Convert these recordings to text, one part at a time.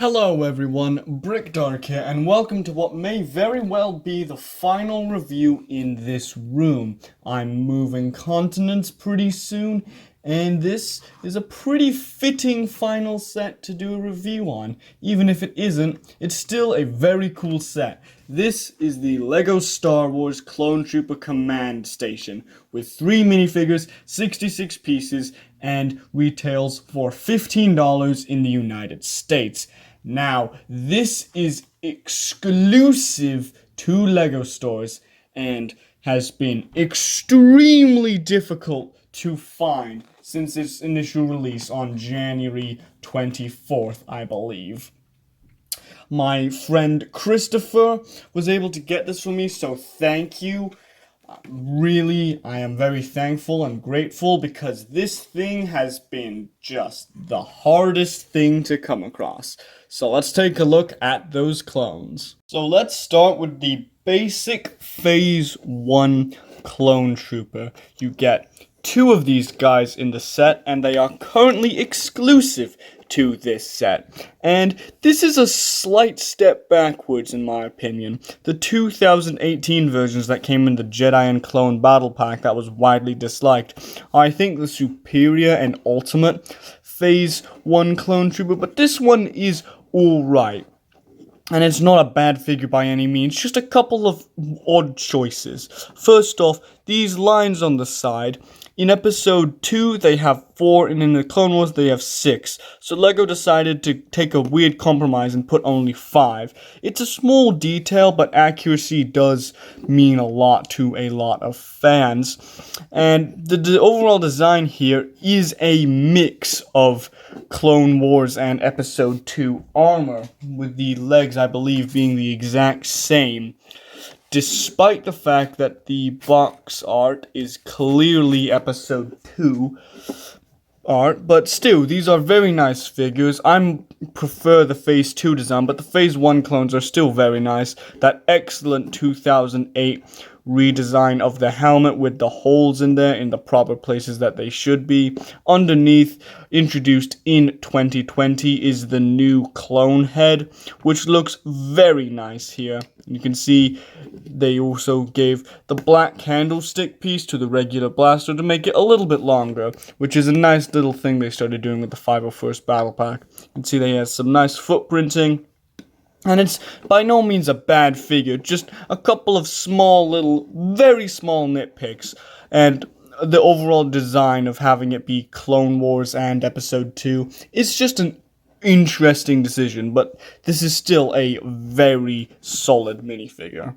Hello everyone, Brickdark here, and welcome to what may very well be the final review in this room. I'm moving continents pretty soon, and this is a pretty fitting final set to do a review on. Even if it isn't, it's still a very cool set. This is the LEGO Star Wars Clone Trooper Command Station, with 3 minifigures, 66 pieces, and retails for $15 in the United States. Now, this is exclusive to LEGO stores and has been extremely difficult to find since its initial release on January 24th, I believe. My friend Christopher was able to get this for me, so thank you. Really, I am very thankful and grateful because this thing has been just the hardest thing to come across. So let's take a look at those clones. So let's start with the basic Phase 1 Clone Trooper. You get 2 of these guys in the set, and they are currently exclusive to this set. And this is a slight step backwards in my opinion. The 2018 versions that came in the Jedi and Clone Battle Pack that was widely disliked, I think the superior and ultimate Phase 1 Clone Trooper, but this one is alright. And it's not a bad figure by any means, just a couple of odd choices. First off, these lines on the side. In episode 2, they have 4, and in the Clone Wars, they have 6. So LEGO decided to take a weird compromise and put only 5. It's a small detail, but accuracy does mean a lot to a lot of fans. And the overall design here is a mix of Clone Wars and episode 2 armor, with the legs, I believe, being the exact same. Despite the fact that the box art is clearly episode 2 art, but still, these are very nice figures. I prefer the Phase 2 design, but the Phase 1 clones are still very nice. That excellent 2008 redesign of the helmet with the holes in there in the proper places that they should be. Underneath, introduced in 2020, is the new clone head, which looks very nice here. You can see they also gave the black candlestick piece to the regular blaster to make it a little bit longer, which is a nice little thing they started doing with the 501st Battle Pack. You can see they have some nice footprinting. And it's by no means a bad figure, just a couple of very small nitpicks. And the overall design of having it be Clone Wars and Episode 2 is just an interesting decision, but this is still a very solid minifigure.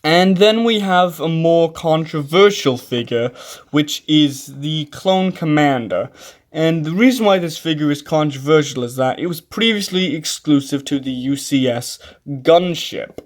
And then we have a more controversial figure, which is the Clone Commander. And the reason why this figure is controversial is that it was previously exclusive to the UCS gunship.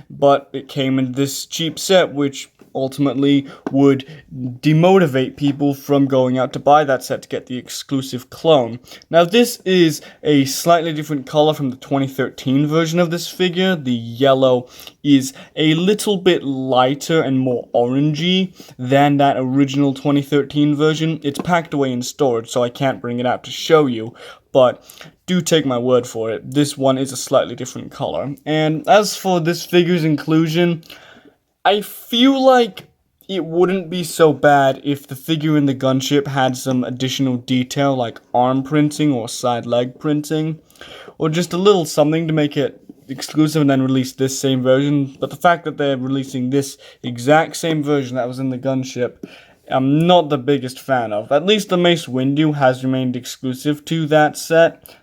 But it came in this cheap set, which ultimately would demotivate people from going out to buy that set to get the exclusive clone. Now this is a slightly different color from the 2013 version of this figure. The yellow is a little bit lighter and more orangey than that original 2013 version. It's packed away in storage, so I can't bring it out to show you, but do take my word for it, this one is a slightly different color. And as for this figure's inclusion, I feel like it wouldn't be so bad if the figure in the gunship had some additional detail like arm printing or side leg printing, or just a little something to make it exclusive and then release this same version. But the fact that they're releasing this exact same version that was in the gunship, I'm not the biggest fan of. At least the Mace Windu has remained exclusive to that set,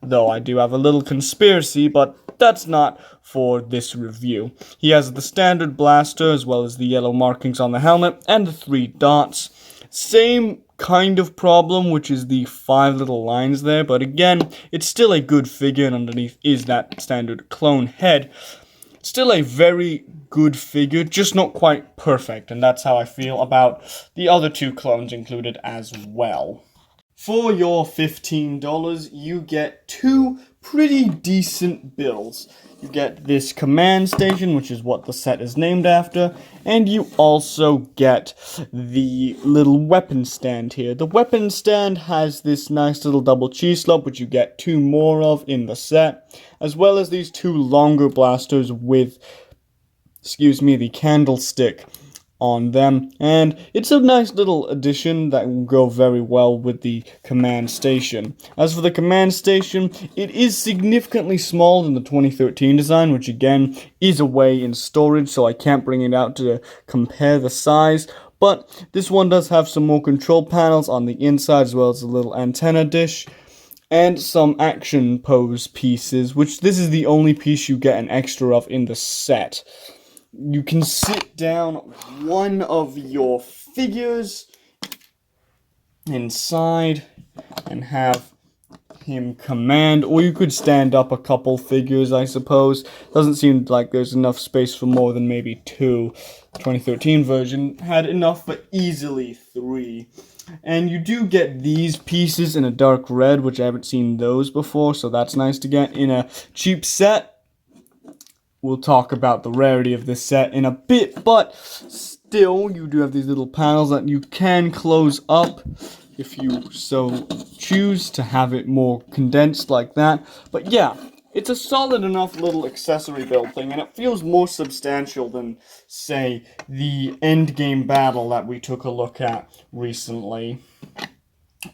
though I do have a little conspiracy, but that's not for this review. He has the standard blaster as well as the yellow markings on the helmet and the 3 dots. Same kind of problem, which is the 5 little lines there, but again, it's still a good figure, and underneath is that standard clone head. Still a very good figure, just not quite perfect, and that's how I feel about the other 2 clones included as well. For your $15, you get two pretty decent builds. You get this command station, which is what the set is named after, and you also get the little weapon stand here. The weapon stand has this nice little double cheese slope, which you get two more of in the set, as well as these two longer blasters with, the candlestick on them, and it's a nice little addition that will go very well with the command station. As for the command station, it is significantly smaller than the 2013 design, which again is away in storage, so I can't bring it out to compare the size. But this one does have some more control panels on the inside, as well as a little antenna dish and some action pose pieces, which this is the only piece you get an extra of in the set. You can sit down one of your figures inside and have him command, or you could stand up a couple figures, I suppose. Doesn't seem like there's enough space for more than maybe two. The 2013 version had enough for easily three. And you do get these pieces in a dark red, which I haven't seen those before, so that's nice to get in a cheap set. We'll talk about the rarity of this set in a bit, but still, you do have these little panels that you can close up if you so choose to have it more condensed like that. But yeah, it's a solid enough little accessory build thing, and it feels more substantial than, say, the endgame battle that we took a look at recently,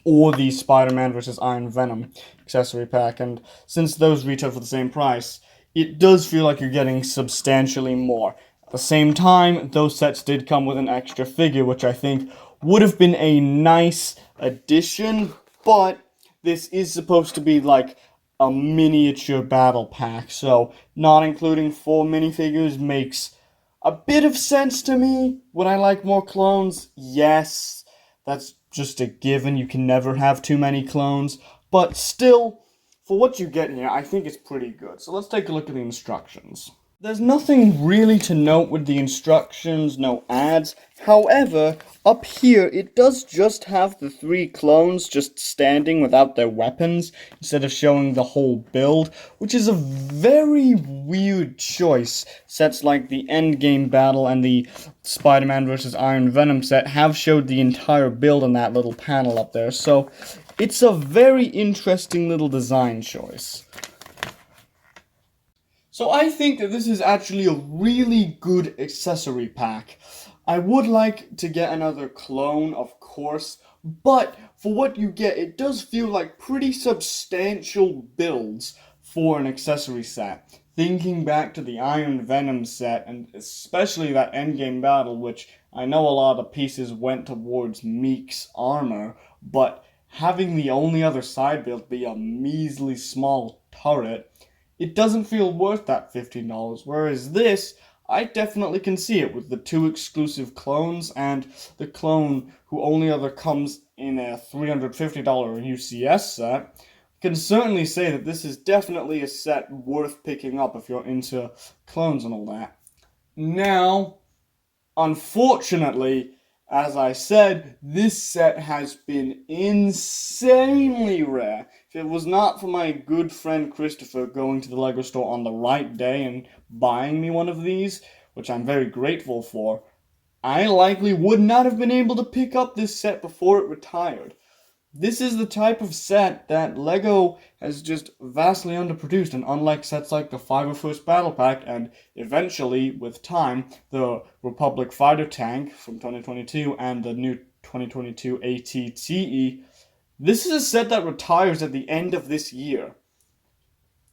or the Spider-Man vs. Iron Venom accessory pack. And since those retail for the same price, it does feel like you're getting substantially more. At the same time, those sets did come with an extra figure, which I think would have been a nice addition, but this is supposed to be like a miniature battle pack, so not including 4 minifigures makes a bit of sense to me. Would I like more clones? Yes, that's just a given. You can never have too many clones, but still, for what you get here, I think it's pretty good. So let's take a look at the instructions. There's nothing really to note with the instructions, no ads. However, up here, it does just have the 3 clones just standing without their weapons, instead of showing the whole build, which is a very weird choice. Sets like the Endgame Battle and the Spider-Man vs. Iron Venom set have showed the entire build in that little panel up there, so it's a very interesting little design choice. So I think that this is actually a really good accessory pack. I would like to get another clone, of course, but for what you get, it does feel like pretty substantial builds for an accessory set. Thinking back to the Iron Venom set, and especially that Endgame Battle, which I know a lot of pieces went towards Meek's armor, but having the only other side build be a measly small turret, it doesn't feel worth that $15, whereas this, I definitely can see it with the 2 exclusive clones and the clone who only ever comes in a $350 UCS set. Can certainly say that this is definitely a set worth picking up if you're into clones and all that. Now, unfortunately, as I said, this set has been insanely rare. If it was not for my good friend Christopher going to the LEGO store on the right day and buying me one of these, which I'm very grateful for, I likely would not have been able to pick up this set before it retired. This is the type of set that LEGO has just vastly underproduced, and unlike sets like the Fighter First Battle Pack and eventually, with time, the Republic Fighter Tank from 2022 and the new 2022 ATTE, this is a set that retires at the end of this year.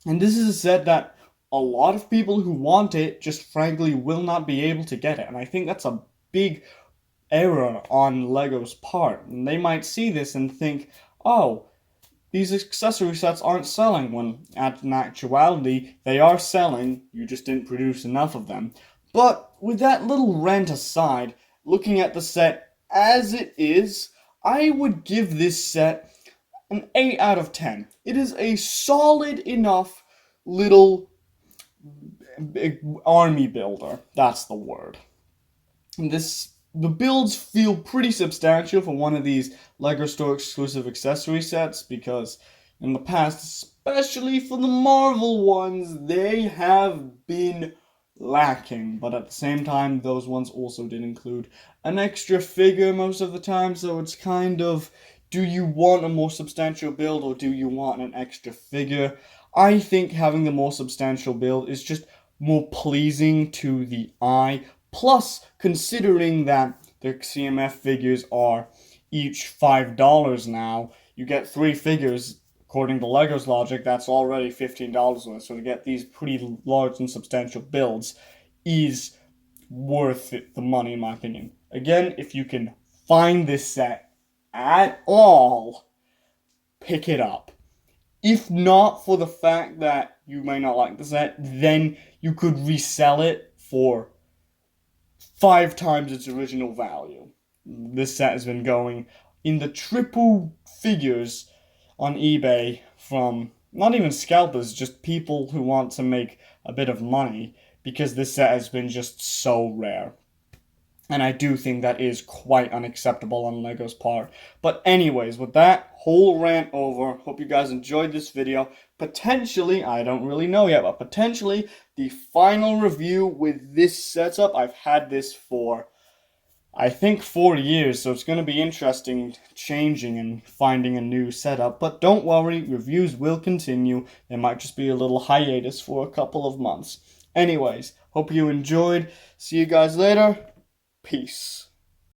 And this is a set that a lot of people who want it just frankly will not be able to get it, and I think that's a big error on LEGO's part. And they might see this and think, oh, these accessory sets aren't selling, when in actuality they are selling, you just didn't produce enough of them. But with that little rant aside, looking at the set as it is, I would give this set an 8 out of 10. It is a solid enough little big army builder, that's the word. This the builds feel pretty substantial for one of these LEGO Store exclusive accessory sets, because in the past, especially for the Marvel ones, they have been lacking. But at the same time, those ones also did include an extra figure most of the time, so it's kind of, do you want a more substantial build or do you want an extra figure? I think having the more substantial build is just more pleasing to the eye. Plus, considering that the CMF figures are each $5 now, you get 3 figures. According to LEGO's logic, that's already $15 worth. So to get these pretty large and substantial builds is worth it, the money, in my opinion. Again, if you can find this set at all, pick it up. If not for the fact that you may not like the set, then you could resell it for 5 times its original value. This set has been going in the triple figures on eBay from not even scalpers, just people who want to make a bit of money, because this set has been just so rare. And I do think that is quite unacceptable on LEGO's part. But anyways, with that whole rant over, hope you guys enjoyed this video. Potentially, I don't really know yet, but potentially the final review with this setup. I've had this for, I think, 4 years, so it's going to be interesting changing and finding a new setup. But don't worry, reviews will continue. There might just be a little hiatus for a couple of months. Anyways, hope you enjoyed. See you guys later. Peace.